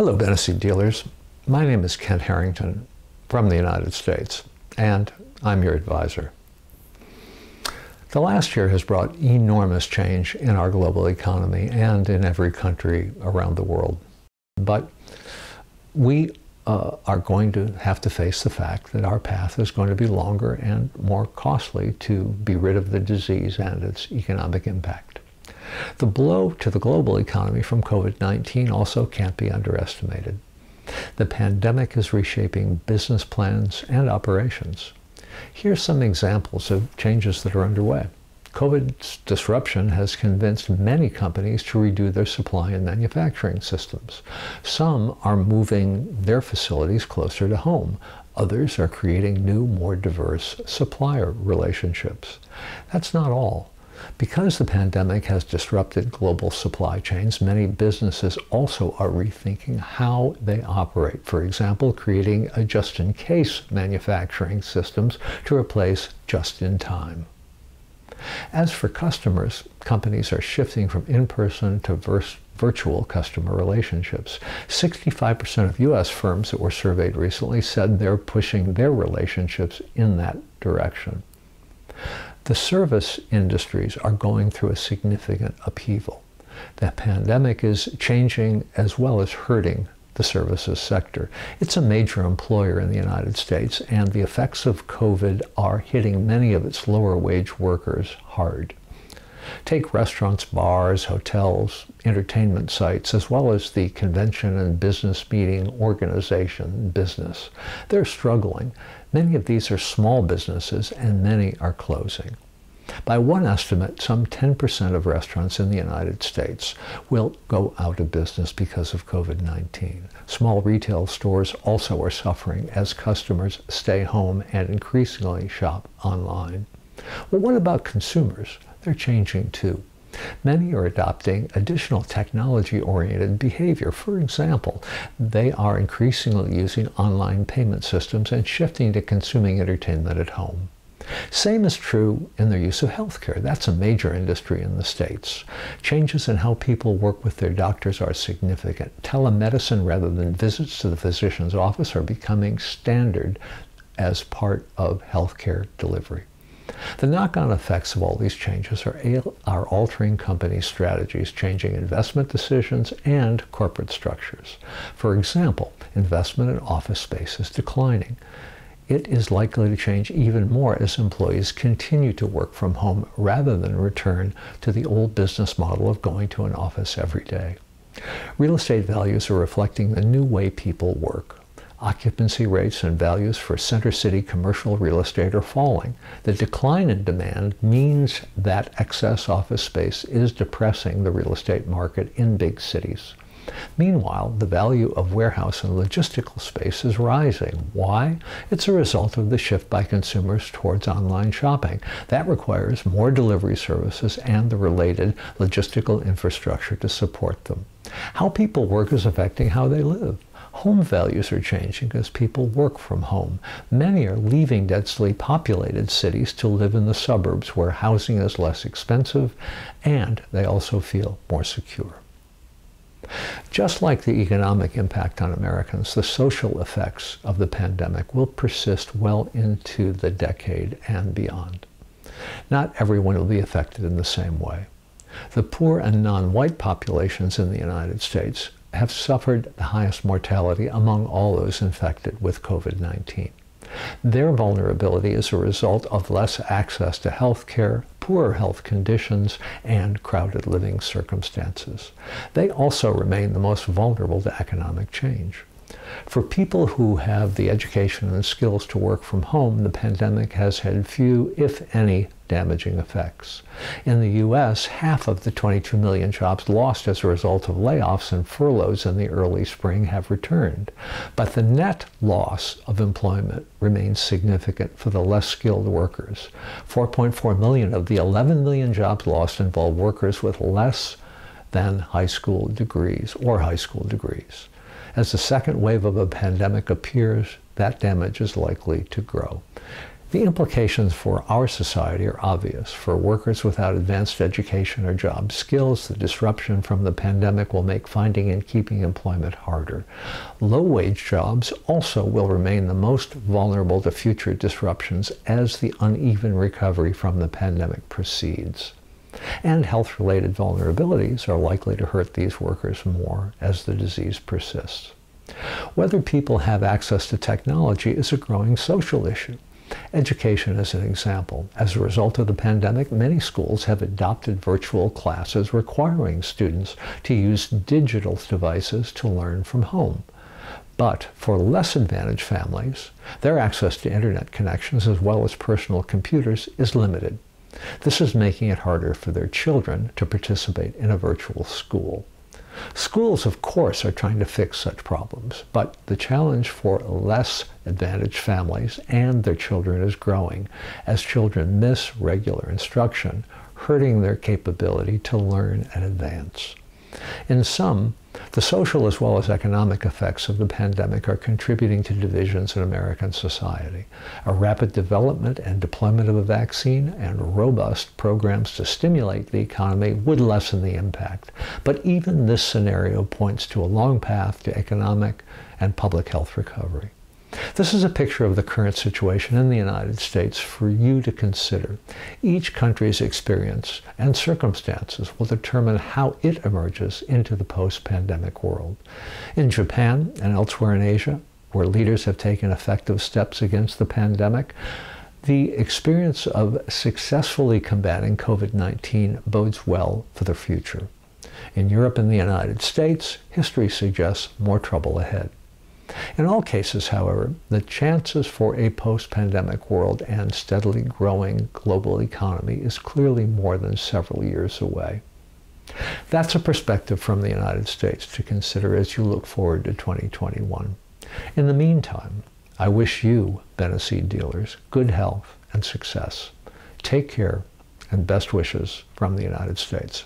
Hello, Beneseed dealers. My name is Kent Harrington from the United States, and I'm your advisor. The last year has brought enormous change in our global economy and in every country around the world. But we are going to have to face the fact that our path is going to be longer and more costly to be rid of the disease and its economic impact. The blow to the global economy from COVID-19 also can't be underestimated. The pandemic is reshaping business plans and operations. Here's some examples of changes that are underway. COVID's disruption has convinced many companies to redo their supply and manufacturing systems. Some are moving their facilities closer to home. Others are creating new, more diverse supplier relationships. That's not all. Because the pandemic has disrupted global supply chains, many businesses also are rethinking how they operate. For example, creating a just-in-case manufacturing systems to replace just-in-time. As for customers, companies are shifting from in-person to virtual customer relationships. 65% of U.S. firms that were surveyed recently said they're pushing their relationships in that direction. The service industries are going through a significant upheaval. The pandemic is changing as well as hurting the services sector. It's a major employer in the United States, and the effects of COVID are hitting many of its lower wage workers hard. Take restaurants, bars, hotels, entertainment sites, as well as the convention and business meeting organization business. They're struggling. Many of these are small businesses, and many are closing. By one estimate, some 10% of restaurants in the United States will go out of business because of COVID-19. Small retail stores also are suffering as customers stay home and increasingly shop online. Well, what about consumers? They're changing too. Many are adopting additional technology-oriented behavior. For example, they are increasingly using online payment systems and shifting to consuming entertainment at home. Same is true in their use of healthcare. That's a major industry in the States. Changes in how people work with their doctors are significant. Telemedicine rather than visits to the physician's office are becoming standard as part of healthcare delivery. The knock-on effects of all these changes are altering company strategies, changing investment decisions and corporate structures. For example, investment in office space is declining. It is likely to change even more as employees continue to work from home rather than return to the old business model of going to an office every day. Real estate values are reflecting the new way people work. Occupancy rates and values for center city commercial real estate are falling. The decline in demand means that excess office space is depressing the real estate market in big cities. Meanwhile, the value of warehouse and logistical space is rising. Why? It's a result of the shift by consumers towards online shopping. That requires more delivery services and the related logistical infrastructure to support them. How people work is affecting how they live. Home values are changing as people work from home. Many are leaving densely populated cities to live in the suburbs where housing is less expensive and they also feel more secure. Just like the economic impact on Americans, the social effects of the pandemic will persist well into the decade and beyond. Not everyone will be affected in the same way. The poor and non-white populations in the United States have suffered the highest mortality among all those infected with COVID-19. Their vulnerability is a result of less access to health care, poorer health conditions, and crowded living circumstances. They also remain the most vulnerable to economic change. For people who have the education and skills to work from home, the pandemic has had few, if any, damaging effects. In the U.S., half of the 22 million jobs lost as a result of layoffs and furloughs in the early spring have returned. But the net loss of employment remains significant for the less skilled workers. 4.4 million of the 11 million jobs lost involve workers with less than high school degrees or high school degrees. As the second wave of a pandemic appears, that damage is likely to grow. The implications for our society are obvious. For workers without advanced education or job skills, the disruption from the pandemic will make finding and keeping employment harder. Low-wage jobs also will remain the most vulnerable to future disruptions as the uneven recovery from the pandemic proceeds. And health-related vulnerabilities are likely to hurt these workers more as the disease persists. Whether people have access to technology is a growing social issue. Education is an example. As a result of the pandemic, many schools have adopted virtual classes requiring students to use digital devices to learn from home. But for less advantaged families, their access to internet connections as well as personal computers is limited. This is making it harder for their children to participate in a virtual school. Schools, of course, are trying to fix such problems, but the challenge for less advantaged families and their children is growing as children miss regular instruction, hurting their capability to learn and advance. In sum, the social as well as economic effects of the pandemic are contributing to divisions in American society. A rapid development and deployment of a vaccine and robust programs to stimulate the economy would lessen the impact. But even this scenario points to a long path to economic and public health recovery. This is a picture of the current situation in the United States for you to consider. Each country's experience and circumstances will determine how it emerges into the post-pandemic world. In Japan and elsewhere in Asia, where leaders have taken effective steps against the pandemic, the experience of successfully combating COVID-19 bodes well for the future. In Europe and the United States, history suggests more trouble ahead. In all cases, however, the chances for a post-pandemic world and steadily growing global economy is clearly more than several years away. That's a perspective from the United States to consider as you look forward to 2021. In the meantime, I wish you, Beneseed dealers, good health and success. Take care, and best wishes from the United States.